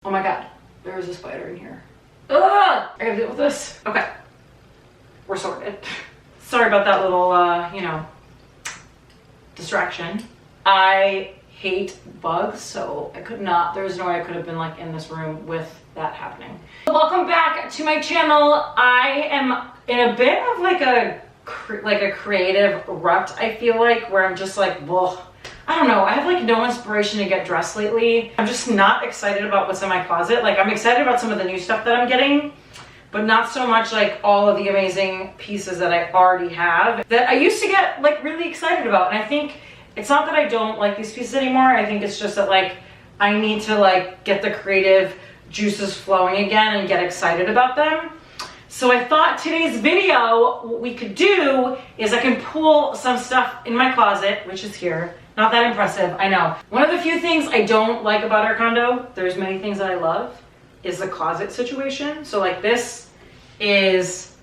Oh my god, there is a spider in here. Ugh! I gotta deal with this. Okay, we're sorted. Sorry about that little, you know, distraction. I hate bugs, so I could not, there's no way I could have been like in this room with that happening. Welcome back to my channel. I am in a bit of like a creative rut, I feel like, where I'm just like, well, I don't know, I have like no inspiration to get dressed lately. I'm just not excited about what's in my closet. Like, I'm excited about some of the new stuff that I'm getting, but not so much like all of the amazing pieces that I already have that I used to get like really excited about. And I think it's not that I don't like these pieces anymore. I think it's just that like I need to like get the creative juices flowing again and get excited about them. So I thought today's video, what we could do is I can pull some stuff in my closet, which is here. Not that impressive, I know. One of the few things I don't like about our condo, there's many things that I love, is the closet situation. So like this is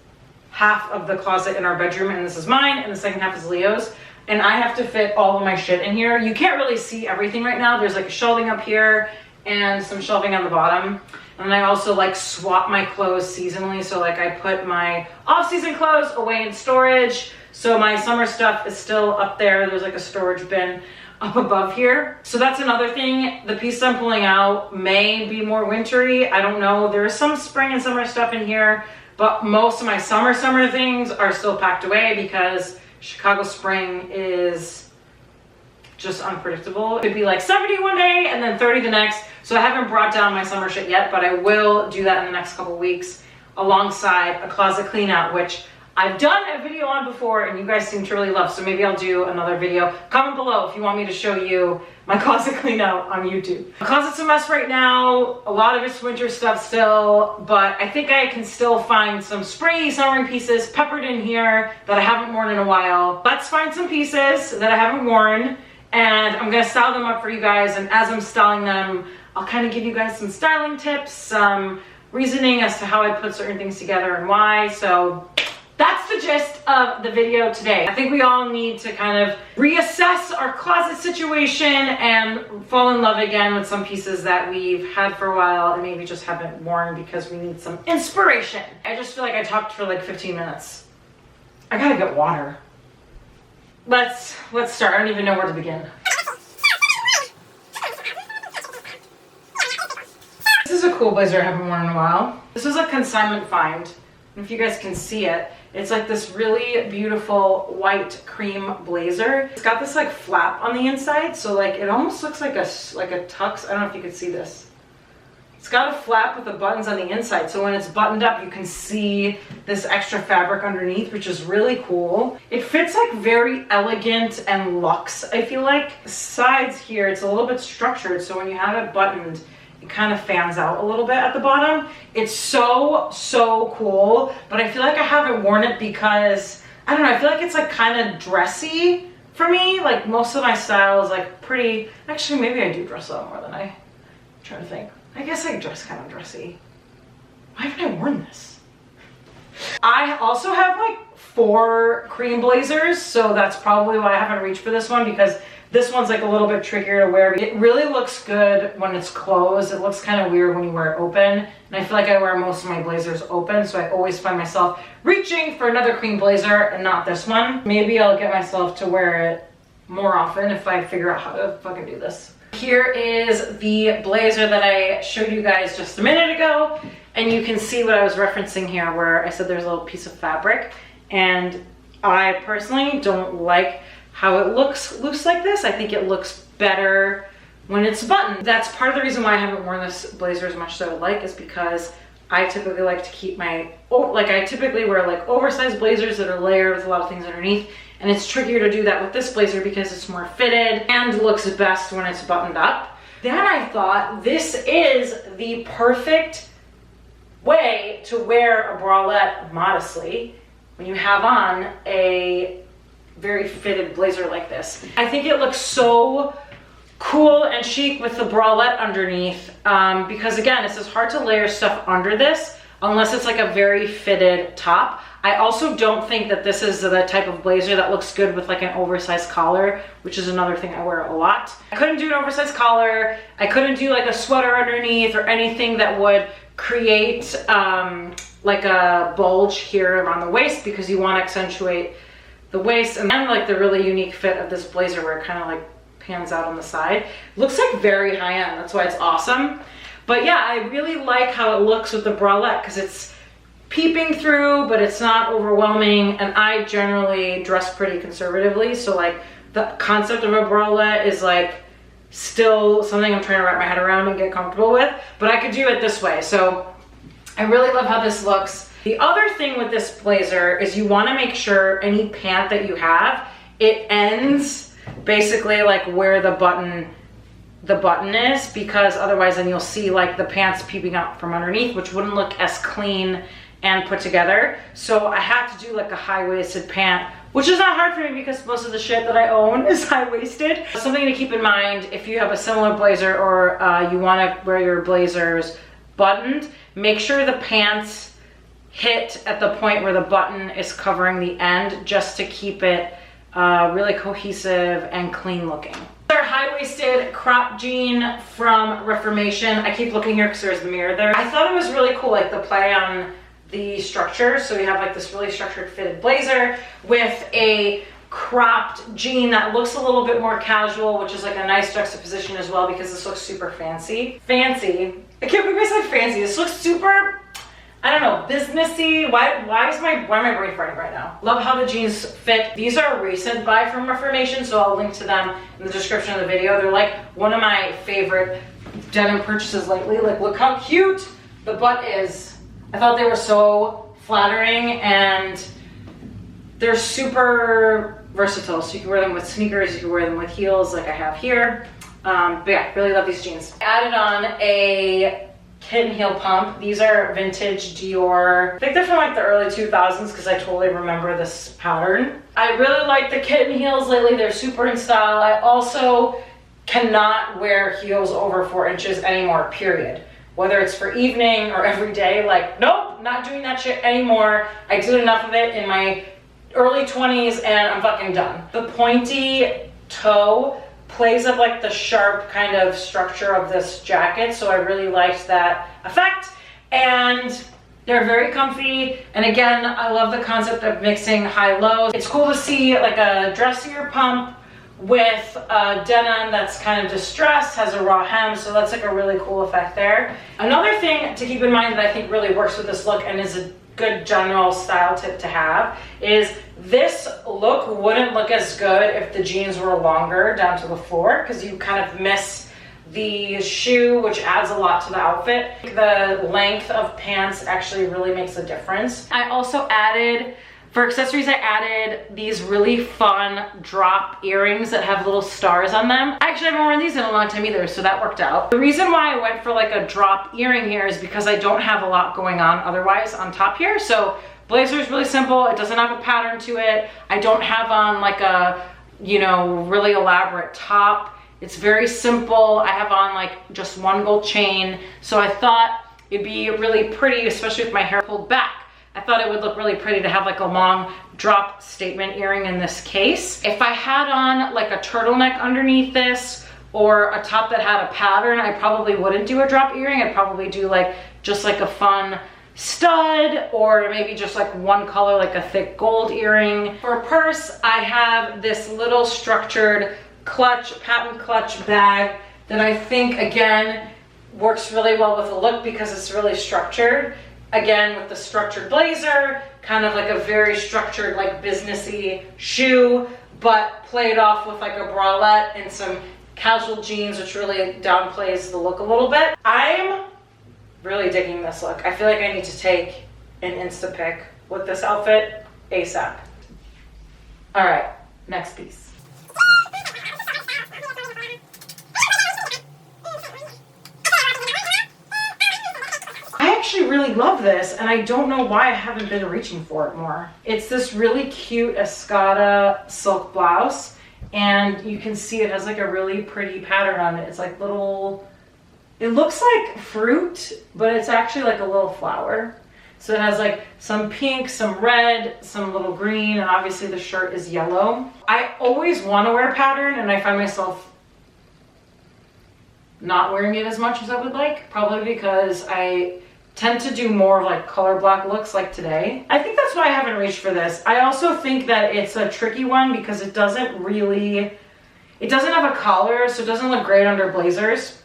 half of the closet in our bedroom and this is mine, and the second half is Leo's. And I have to fit all of my shit in here. You can't really see everything right now. There's like a shelving up here and some shelving on the bottom. And I also like swap my clothes seasonally. So like I put my off-season clothes away in storage. So my summer stuff is still up there. There's like a storage bin up above here. So that's another thing. The piece I'm pulling out may be more wintry. I don't know. There's some spring and summer stuff in here, but most of my summer things are still packed away because Chicago spring is just unpredictable. It could be like 70 one day and then 30 the next. So I haven't brought down my summer shit yet, but I will do that in the next couple of weeks alongside a closet clean out, which I've done a video on before and you guys seem to really love. So maybe I'll do another video. Comment below if you want me to show you my closet clean out on YouTube. My closet's a mess right now. A lot of it's winter stuff still, but I think I can still find some springy, summery pieces peppered in here that I haven't worn in a while. Let's find some pieces that I haven't worn and I'm gonna style them up for you guys. And as I'm styling them, I'll kind of give you guys some styling tips, some reasoning as to how I put certain things together and why. So that's the gist of the video today. I think we all need to kind of reassess our closet situation and fall in love again with some pieces that we've had for a while and maybe just haven't worn because we need some inspiration. I just feel like I talked for like 15 minutes. I gotta get water. Let's start. I don't even know where to begin. This is a cool blazer I haven't worn in a while. This is a consignment find. And if you guys can see it, it's like this really beautiful white cream blazer. It's got this like flap on the inside, so like it almost looks like a tux. I don't know if you can see this. It's got a flap with the buttons on the inside, so when it's buttoned up, you can see this extra fabric underneath, which is really cool. It fits like very elegant and luxe, I feel like. The sides here, it's a little bit structured, so when you have it buttoned, it kind of fans out a little bit at the bottom. It's so cool, but I feel like I haven't worn it because, I don't know, I feel like it's like kind of dressy for me. Like most of my style is like pretty, actually maybe I do dress up more than I'm trying to think. I guess I dress kind of dressy. Why haven't I worn this? I also have like 4 cream blazers, so that's probably why I haven't reached for this one, because this one's like a little bit trickier to wear. It really looks good when it's closed. It looks kind of weird when you wear it open. And I feel like I wear most of my blazers open, so I always find myself reaching for another cream blazer and not this one. Maybe I'll get myself to wear it more often if I figure out how to fucking do this. Here is the blazer that I showed you guys just a minute ago. And you can see what I was referencing here where I said there's a little piece of fabric. And I personally don't like how it looks loose like this. I think it looks better when it's buttoned. That's part of the reason why I haven't worn this blazer as much as I would like, is because I typically like to keep my, I typically wear like oversized blazers that are layered with a lot of things underneath. And it's trickier to do that with this blazer because it's more fitted and looks best when it's buttoned up. Then I thought this is the perfect way to wear a bralette modestly when you have on a very fitted blazer like this. I think it looks so cool and chic with the bralette underneath because again, it's just hard to layer stuff under this. unless it's like a very fitted top. I also don't think that this is the type of blazer that looks good with like an oversized collar, which is another thing I wear a lot. I couldn't do an oversized collar. I couldn't do like a sweater underneath or anything that would create like a bulge here around the waist, because you want to accentuate the waist. And then like the really unique fit of this blazer where it kind of like pans out on the side. Looks like very high end, that's why it's awesome. But yeah, I really like how it looks with the bralette, because it's peeping through, but it's not overwhelming. And I generally dress pretty conservatively, so like the concept of a bralette is like still something I'm trying to wrap my head around and get comfortable with, but I could do it this way. So I really love how this looks. The other thing with this blazer is you want to make sure any pant that you have, it ends basically like where the button is, because otherwise then you'll see like the pants peeping out from underneath, which wouldn't look as clean and put together. So I had to do like a high-waisted pant, which is not hard for me because most of the shit that I own is high-waisted. Something to keep in mind if you have a similar blazer, or you want to wear your blazers buttoned, make sure the pants hit at the point where the button is covering the end, just to keep it really cohesive and clean looking. Our high-waisted crop jean from Reformation. I keep looking here because there's the mirror there. I thought it was really cool, like the play on the structure. So you have like this really structured fitted blazer with a cropped jean that looks a little bit more casual, which is like a nice juxtaposition as well, because this looks super fancy. Fancy. I can't believe I said fancy. This looks super, I don't know, businessy. Why am I brain farting right now? Love how the jeans fit. These are a recent buy from Reformation, so I'll link to them in the description of the video. They're like one of my favorite denim purchases lately. Like, look how cute the butt is. I thought they were so flattering, and they're super versatile. So you can wear them with sneakers, you can wear them with heels like I have here. But yeah, really love these jeans. I added on a kitten heel pump. These are vintage Dior. I think they're from like the early 2000s, because I totally remember this pattern. I really like the kitten heels lately. They're super in style. I also cannot wear heels over 4 inches anymore, period. Whether it's for evening or every day, like, nope, not doing that shit anymore. I did enough of it in my early 20s and I'm fucking done. The pointy toe plays up like the sharp kind of structure of this jacket, so I really liked that effect. And they're very comfy. And again, I love the concept of mixing high-lows. It's cool to see like a dressier pump with a denim that's kind of distressed, has a raw hem, so that's like a really cool effect there. Another thing to keep in mind that I think really works with this look and is a good general style tip to have is this look wouldn't look as good if the jeans were longer down to the floor, because you kind of miss the shoe, which adds a lot to the outfit. The length of pants actually really makes a difference. I also added, for accessories, I added these really fun drop earrings that have little stars on them. I actually haven't worn these in a long time either, so that worked out. The reason why I went for like a drop earring here is because I don't have a lot going on otherwise on top here. So blazer is really simple. It doesn't have a pattern to it. I don't have on like a, you know, really elaborate top. It's very simple. I have on like just one gold chain. So I thought it'd be really pretty, especially with my hair pulled back. I thought it would look really pretty to have like a long drop statement earring in this case. If I had on like a turtleneck underneath this or a top that had a pattern, I probably wouldn't do a drop earring. I'd probably do like just like a fun stud, or maybe just like one color, like a thick gold earring. For a purse, I have this little structured clutch, patent clutch bag that I think again works really well with the look because it's really structured. Again, with the structured blazer, kind of like a very structured, like businessy shoe, but played off with like a bralette and some casual jeans, which really downplays the look a little bit. I'm really digging this look. I feel like I need to take an Insta pic with this outfit ASAP. All right, next piece. I really love this, and I don't know why I haven't been reaching for it more. It's this really cute Escada silk blouse, and you can see it has like a really pretty pattern on it. It's like little, it looks like fruit, but it's actually like a little flower. So it has like some pink, some red, some little green, and obviously the shirt is yellow. I always want to wear pattern, and I find myself not wearing it as much as I would like, probably because I tend to do more of like color block looks like today. I think that's why I haven't reached for this. I also think that it's a tricky one because it doesn't have a collar, so it doesn't look great under blazers.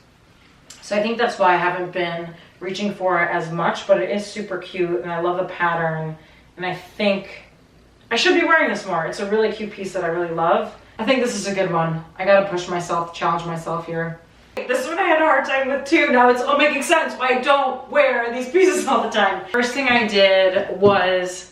So I think that's why I haven't been reaching for it as much, but it is super cute and I love the pattern. And I think I should be wearing this more. It's a really cute piece that I really love. I think this is a good one. I gotta push myself, challenge myself here. This is what I had a hard time with too. Now it's all making sense why I don't wear these pieces all the time. First thing I did was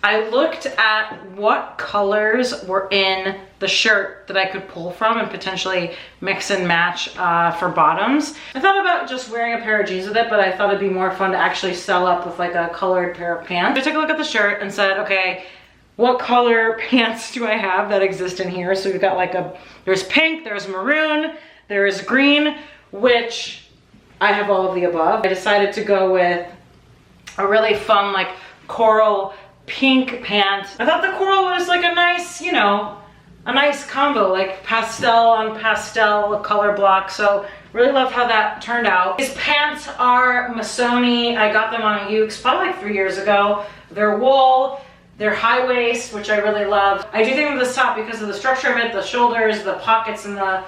I looked at what colors were in the shirt that I could pull from and potentially mix and match for bottoms. I thought about just wearing a pair of jeans with it, but I thought it'd be more fun to actually sell up with like a colored pair of pants. I took a look at the shirt and said, okay, what color pants do I have that exist in here? So we've got like there's pink, there's maroon, there is green, which I have all of the above. I decided to go with a really fun like coral pink pant. I thought the coral was like a nice, you know, a nice combo, like pastel on pastel color block. So really love how that turned out. These pants are Missoni. I got them on a Ukes probably like 3 years ago. They're wool. They're high waist, which I really love. I do think of this top because of the structure of it, the shoulders, the pockets, and the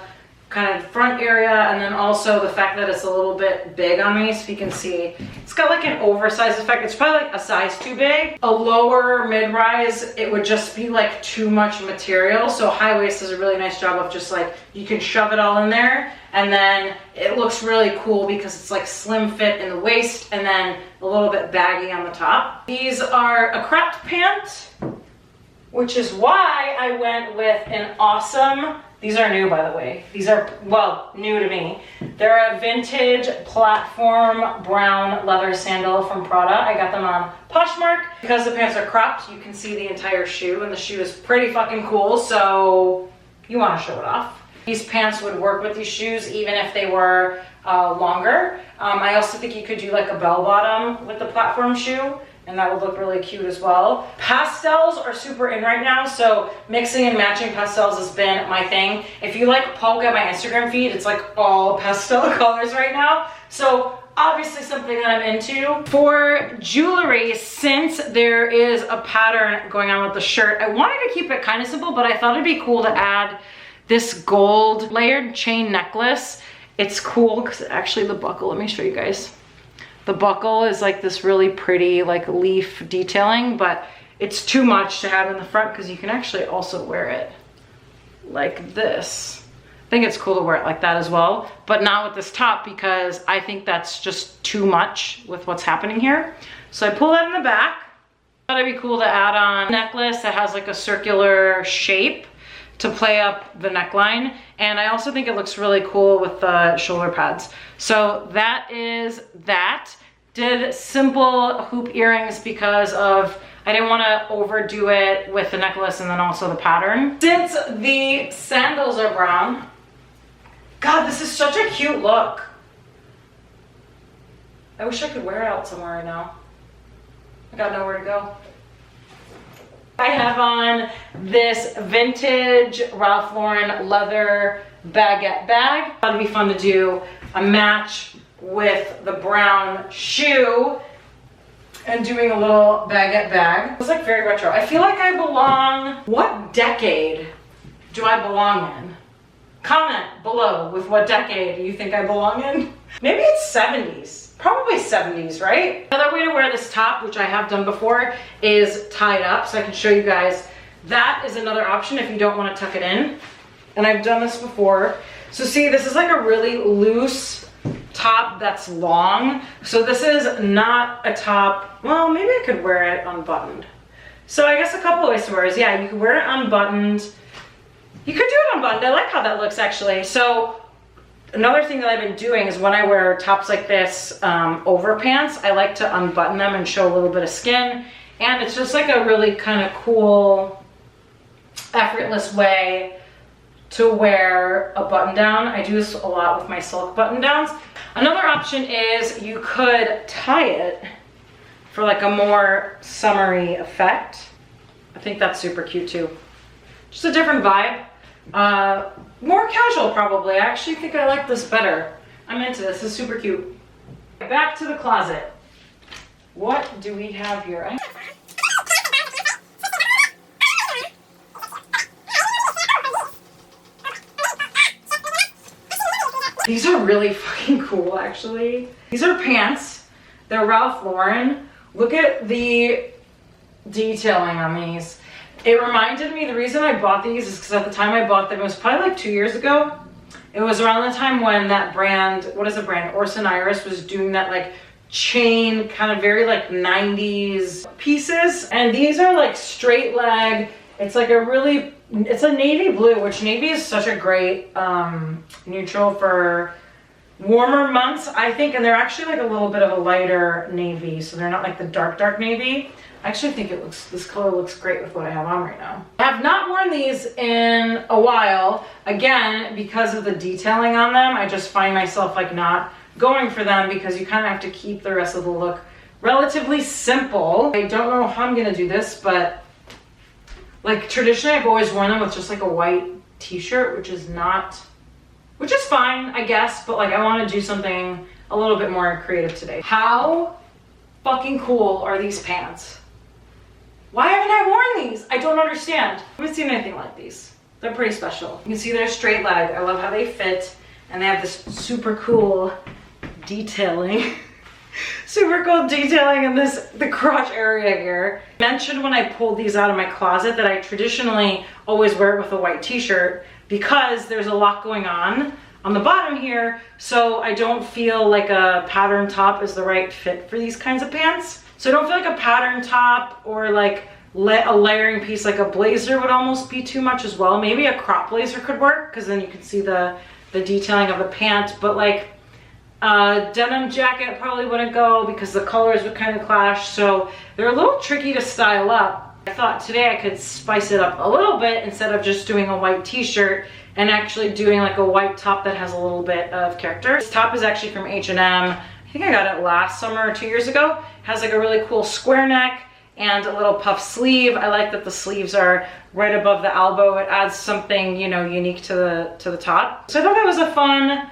kind of front area, and then also the fact that it's a little bit big on me. So you can see it's got like an oversized effect. It's probably like a size too big. A lower mid-rise, it would just be like too much material. So high waist does a really nice job of just like, you can shove it all in there, and then it looks really cool because it's like slim fit in the waist and then a little bit baggy on the top. These are a cropped pant, which is why I went with an awesome, these are new by the way. These are, well, new to me. They're a vintage platform brown leather sandal from Prada. I got them on Poshmark. Because the pants are cropped, you can see the entire shoe, and the shoe is pretty fucking cool, so you want to show it off. These pants would work with these shoes even if they were longer. I also think you could do like a bell bottom with the platform shoe, and that would look really cute as well. Pastels are super in right now, so mixing and matching pastels has been my thing. If you like poke at my Instagram feed, it's like all pastel colors right now. So obviously something that I'm into. For jewelry, since there is a pattern going on with the shirt, I wanted to keep it kind of simple, but I thought it'd be cool to add this gold layered chain necklace. It's cool because actually the buckle, let me show you guys. The buckle is like this really pretty like leaf detailing, but it's too much to have in the front because you can actually also wear it like this. I think it's cool to wear it like that as well, but not with this top because I think that's just too much with what's happening here. So I pull that in the back. I thought it'd be cool to add on a necklace that has like a circular shape to play up the neckline, and I also think it looks really cool with the shoulder pads. So that is that. Did simple hoop earrings because of, I didn't want to overdo it with the necklace and then also the pattern. Since the sandals are brown, God, this is such a cute look. I wish I could wear it out somewhere right now. I got nowhere to go. I have on this vintage Ralph Lauren leather baguette bag. Thought it'd be fun to do a match with the brown shoe and doing a little baguette bag. It's like very retro. I feel like I belong, what decade do I belong in? Comment below with what decade you think I belong in. Maybe it's 70s. Probably 70s, right? Another way to wear this top, which I have done before, is tie it up. So I can show you guys. That is another option if you don't want to tuck it in. And I've done this before. So see, this is like a really loose top that's long. So this is not a top. Well, maybe I could wear it unbuttoned. So I guess a couple of ways to wear it is, yeah, you could wear it unbuttoned. You could do it unbuttoned. I like how that looks actually. So another thing that I've been doing is when I wear tops like this over pants, I like to unbutton them and show a little bit of skin. And it's just like a really kind of cool, effortless way to wear a button down. I do this a lot with my silk button downs. Another option is you could tie it for like a more summery effect. I think that's super cute too. Just a different vibe. More casual probably. I actually think I like this better. I'm into this. This is super cute. Back to the closet. What do we have here? These are really fucking cool, actually. These are pants. They're Ralph Lauren. Look at the detailing on these. It reminded me, the reason I bought these is because at the time I bought them, it was probably like 2 years ago. It was around the time when that brand, what is the brand? Orson Iris was doing that like chain, kind of very like 90s pieces. And these are like straight leg. It's like a really, it's a navy blue, which navy is such a great neutral for warmer months, I think. And they're actually like a little bit of a lighter navy, so they're not like the dark navy. I actually think it looks, this color looks great with what I have on right now. I have not worn these in a while. Again, because of the detailing on them, I just find myself like not going for them because you kind of have to keep the rest of the look relatively simple. I don't know how I'm gonna do this, but like traditionally I've always worn them with just like a white t-shirt, which is fine, I guess, but like I want to do something a little bit more creative today. How fucking cool are these pants? Why haven't I worn these? I don't understand. I haven't seen anything like these. They're pretty special. You can see they're straight leg. I love how they fit, and they have this super cool detailing. Super cool detailing in the crotch area here. I mentioned when I pulled these out of my closet that I traditionally always wear it with a white t-shirt because there's a lot going on the bottom here, so I don't feel like a pattern top is the right fit for these kinds of pants. So I don't feel like a pattern top or like a layering piece like a blazer would almost be too much as well. Maybe a crop blazer could work because then you can see the detailing of the pant, but like denim jacket probably wouldn't go because the colors would kind of clash, so they're a little tricky to style up. I thought today I could spice it up a little bit instead of just doing a white t-shirt and actually doing like a white top that has a little bit of character. This top is actually from H&M. I think I got it last summer or 2 years ago. It has like a really cool square neck and a little puff sleeve. I like that the sleeves are right above the elbow. It adds something, you know, unique to the top. So I thought that was a fun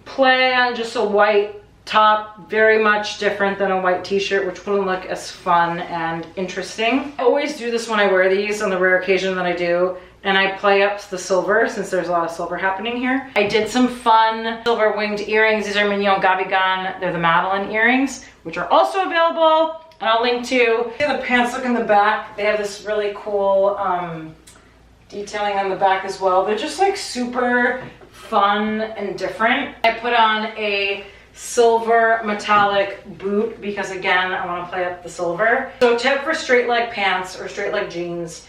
play on just a white top, very much different than a white t-shirt, which wouldn't look as fun and interesting. I always do this when I wear these on the rare occasion that I do, and I play up the silver since there's a lot of silver happening here. I did some fun silver winged earrings. These are Mignon Gabigan. They're the Madeline earrings, which are also available, and I'll link to. See the pants look in the back. They have this really cool detailing on the back as well. They're just like super fun and different. I put on a silver metallic boot because again, I want to play up the silver. So tip for straight leg pants or straight leg jeans,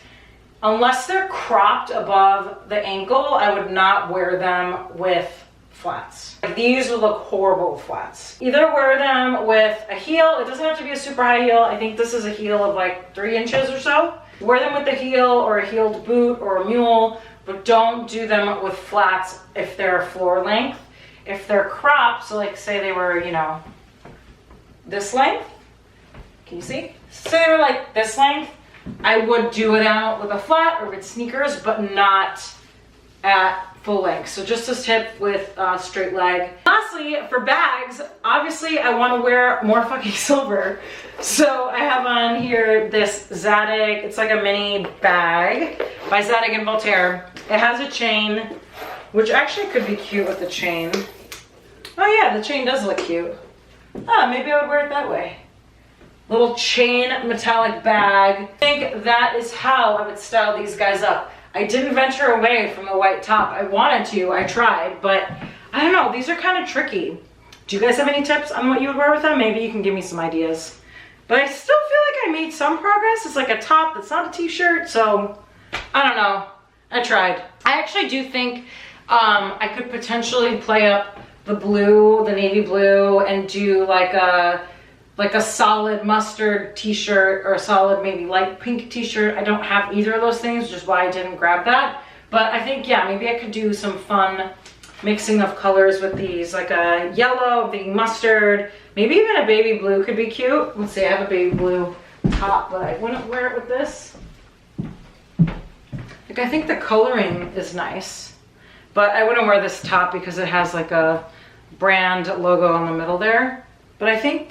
unless they're cropped above the ankle, I would not wear them with flats. These would look horrible with flats. Either wear them with a heel. It doesn't have to be a super high heel. I think this is a heel of like 3 inches or so. Wear them with a heel or a heeled boot or a mule, but don't do them with flats if they're floor length. If they're cropped, so like say they were, you know, this length, can you see? Say they were like this length, I would do it out with a flat or with sneakers, but not at full length. So just a tip with straight leg. Lastly, for bags, obviously I want to wear more fucking silver. So I have on here this Zadig, it's like a mini bag by Zadig and Voltaire. It has a chain, which actually could be cute with the chain. Oh yeah, the chain does look cute. Ah, maybe I would wear it that way. Little chain metallic bag. I think that is how I would style these guys up. I didn't venture away from the white top. I wanted to, I tried, but I don't know, these are kind of tricky. Do you guys have any tips on what you would wear with them? Maybe you can give me some ideas. But I still feel like I made some progress. It's like a top that's not a t-shirt, so I don't know. I tried. I actually do think I could potentially play up the blue, the navy blue, and do like a solid mustard t-shirt or a solid maybe light pink t-shirt. I don't have either of those things, which is why I didn't grab that. But I think, yeah, maybe I could do some fun mixing of colors with these, like a yellow, the mustard, maybe even a baby blue could be cute. Let's see, I have a baby blue top, but I wouldn't wear it with this. Like, I think the coloring is nice, but I wouldn't wear this top because it has like a brand logo on the middle there. But I think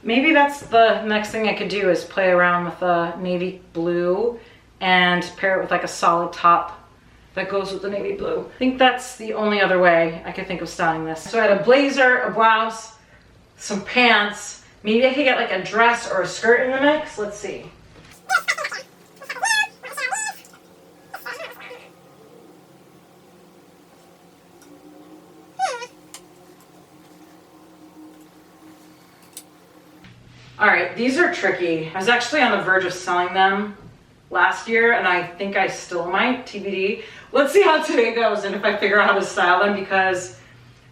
maybe that's the next thing I could do is play around with a navy blue and pair it with like a solid top that goes with the navy blue. I think that's the only other way I could think of styling this. So I had a blazer, a blouse, some pants. Maybe I could get like a dress or a skirt in the mix. Let's see. All right, these are tricky. I was actually on the verge of selling them last year, and I think I still might, TBD. Let's see how today goes and if I figure out how to style them, because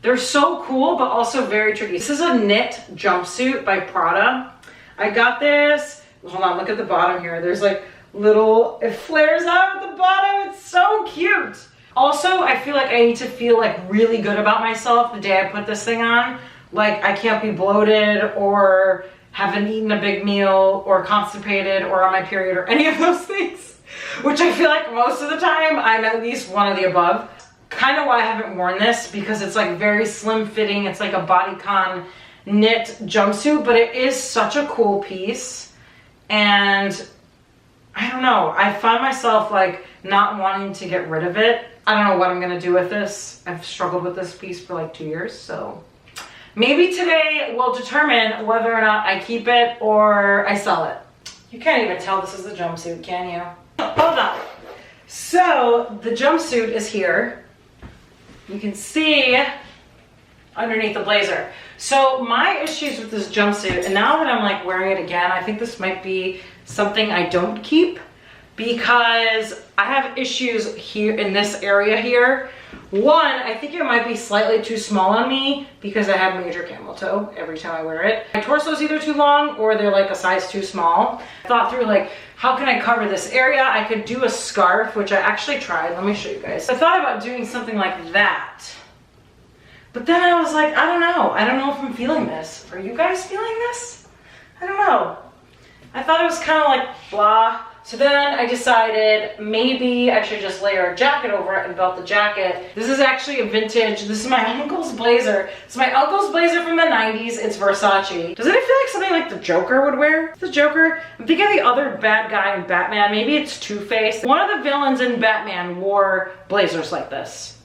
they're so cool, but also very tricky. This is a knit jumpsuit by Prada. I got this, hold on, look at the bottom here. There's like little, it flares out at the bottom. It's so cute. Also, I feel like I need to feel like really good about myself the day I put this thing on. Like, I can't be bloated or haven't eaten a big meal or constipated or on my period or any of those things, which I feel like most of the time I'm at least one of the above. Kind of why I haven't worn this, because it's like very slim fitting. It's like a bodycon knit jumpsuit, but it is such a cool piece. And I don't know, I find myself like not wanting to get rid of it. I don't know what I'm gonna do with this. I've struggled with this piece for like 2 years, so maybe today will determine whether or not I keep it or I sell it. You can't even tell this is a jumpsuit, can you? Hold on. So the jumpsuit is here. You can see underneath the blazer. So my issues with this jumpsuit, and now that I'm like wearing it again, I think this might be something I don't keep, because I have issues here in this area here. One, I think it might be slightly too small on me because I have major camel toe every time I wear it. My torso is either too long or they're like a size too small. I thought through like, how can I cover this area? I could do a scarf, which I actually tried. Let me show you guys. I thought about doing something like that. But then I was like, I don't know if I'm feeling this. Are you guys feeling this? I don't know. I thought it was kind of like blah. So then I decided maybe I should just layer a jacket over it and belt the jacket. This is actually a vintage, this is my uncle's blazer. It's my uncle's blazer from the 90s, it's Versace. Doesn't it feel like something like the Joker would wear? The Joker? I'm thinking of the other bad guy in Batman, maybe it's Two-Face. One of the villains in Batman wore blazers like this.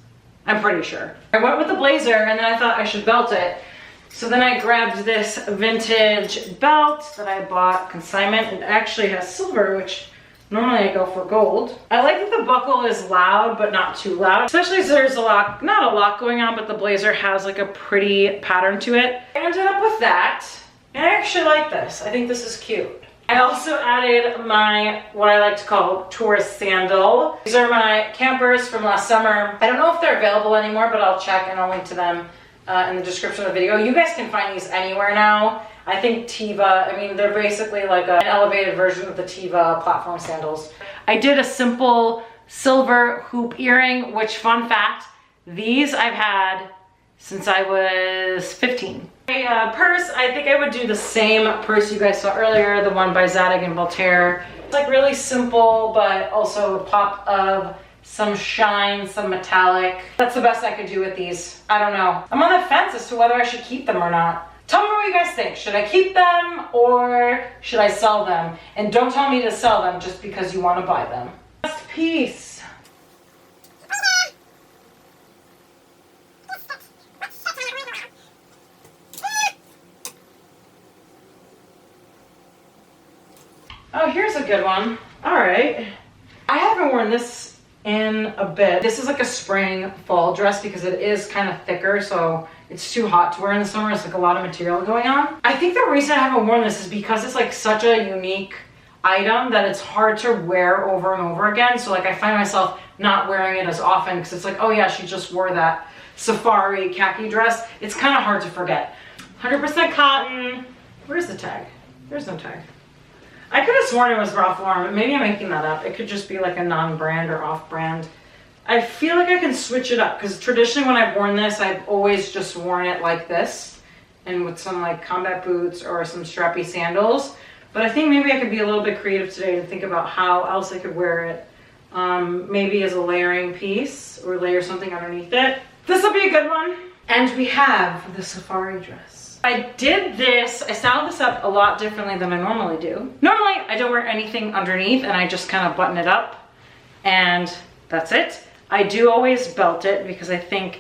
I'm pretty sure. I went with the blazer and then I thought I should belt it. So then I grabbed this vintage belt that I bought consignment. It actually has silver, which normally I go for gold. I like that the buckle is loud, but not too loud. Especially as there's not a lot going on, but the blazer has like a pretty pattern to it. I ended up with that. And I actually like this. I think this is cute. I also added my, what I like to call tourist sandal. These are my campers from last summer. I don't know if they're available anymore, but I'll check and I'll link to them in the description of the video. You guys can find these anywhere now. I think Teva, I mean, they're basically like an elevated version of the Teva platform sandals. I did a simple silver hoop earring, which, fun fact, these I've had since I was 15. A purse, I think I would do the same purse you guys saw earlier, the one by Zadig and Voltaire. It's like really simple, but also a pop of some shine, some metallic. That's the best I could do with these. I don't know. I'm on the fence as to whether I should keep them or not. Tell me what you guys think. Should I keep them or should I sell them? And don't tell me to sell them just because you want to buy them. Last piece. Oh, here's a good one. All right. I haven't worn this in a bit. This is like a spring fall dress because it is kind of thicker, so it's too hot to wear in the summer. It's like a lot of material going on. I think the reason I haven't worn this is because it's like such a unique item that it's hard to wear over and over again. So like I find myself not wearing it as often because it's like, oh yeah, she just wore that safari khaki dress. It's kind of hard to forget. 100% cotton. Where's the tag? There's no tag. I could have sworn it was Ralph Lauren, but maybe I'm making that up. It could just be like a non-brand or off-brand I feel like I can switch it up because traditionally when I've worn this, I've always just worn it like this and with some like combat boots or some strappy sandals. But I think maybe I could be a little bit creative today to think about how else I could wear it. Maybe as a layering piece or layer something underneath it. This will be a good one. And we have the safari dress. I did this, I styled this up a lot differently than I normally do. Normally I don't wear anything underneath and I just kind of button it up and that's it. I do always belt it because I think,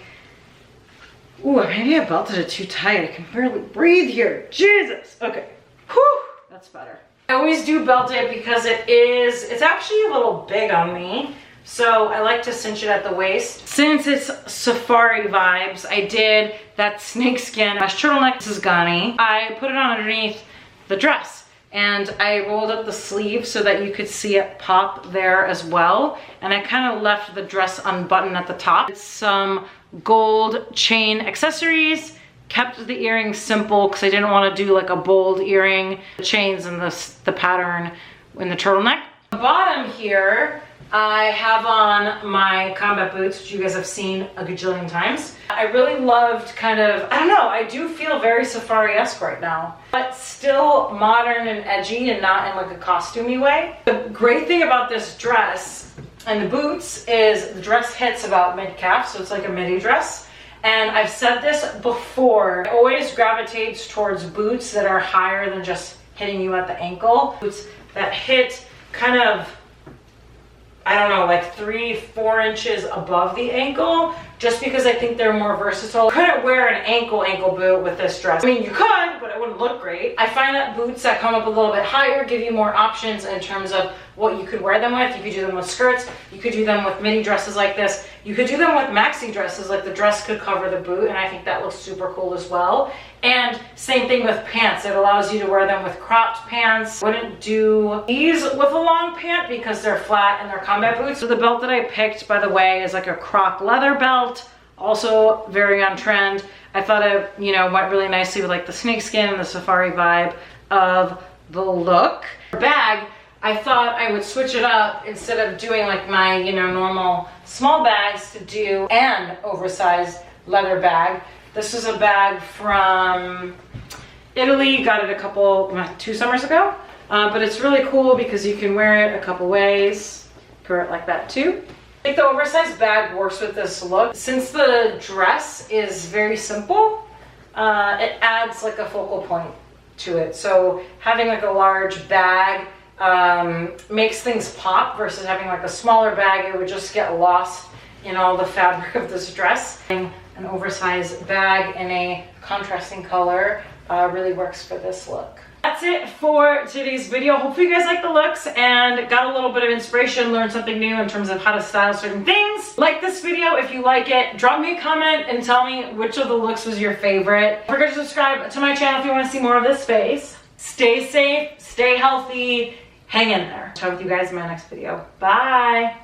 ooh, maybe I belted it too tight. I can barely breathe here. Jesus. Okay. Whew, that's better. I always do belt it because it's actually a little big on me. So I like to cinch it at the waist. Since it's safari vibes, I did that snakeskin mesh turtleneck. This is Ghani. I put it on underneath the dress. And I rolled up the sleeve so that you could see it pop there as well. And I kind of left the dress unbuttoned at the top. It's some gold chain accessories, kept the earrings simple because I didn't want to do like a bold earring. The chains and the pattern in the turtleneck. The bottom here, I have on my combat boots, which you guys have seen a gajillion times. I really loved kind of, I don't know, I do feel very safari-esque right now, but still modern and edgy and not in like a costumey way. The great thing about this dress and the boots is the dress hits about mid-calf, so it's like a midi dress. And I've said this before, it always gravitates towards boots that are higher than just hitting you at the ankle. Boots that hit kind of, I don't know, like 3-4 inches above the ankle, just because I think they're more versatile. Couldn't wear an ankle boot with this dress. I mean, you could, but it wouldn't look great. I find that boots that come up a little bit higher give you more options in terms of what you could wear them with. You could do them with skirts, you could do them with midi dresses like this, you could do them with maxi dresses, like the dress could cover the boot, and I think that looks super cool as well. And same thing with pants. It allows you to wear them with cropped pants. Wouldn't do these with a long pant because they're flat and they're combat boots. So the belt that I picked, by the way, is like a croc leather belt, also very on trend. I thought it, you know, went really nicely with like the snakeskin and the safari vibe of the look. Bag, I thought I would switch it up instead of doing like my, you know, normal small bags to do an oversized leather bag. This is a bag from Italy, got it 2 summers ago, but it's really cool because you can wear it a couple ways, wear it like that too. I think the oversized bag works with this look. Since the dress is very simple, it adds like a focal point to it. So having like a large bag makes things pop versus having like a smaller bag, it would just get lost in all the fabric of this dress. An oversized bag in a contrasting color really works for this look. That's it for today's video. Hopefully you guys like the looks and got a little bit of inspiration, learned something new in terms of how to style certain things. Like this video if you like it. Drop me a comment and tell me which of the looks was your favorite. Don't forget to subscribe to my channel if you want to see more of this face. Stay safe, stay healthy, hang in there. Talk with you guys in my next video. Bye.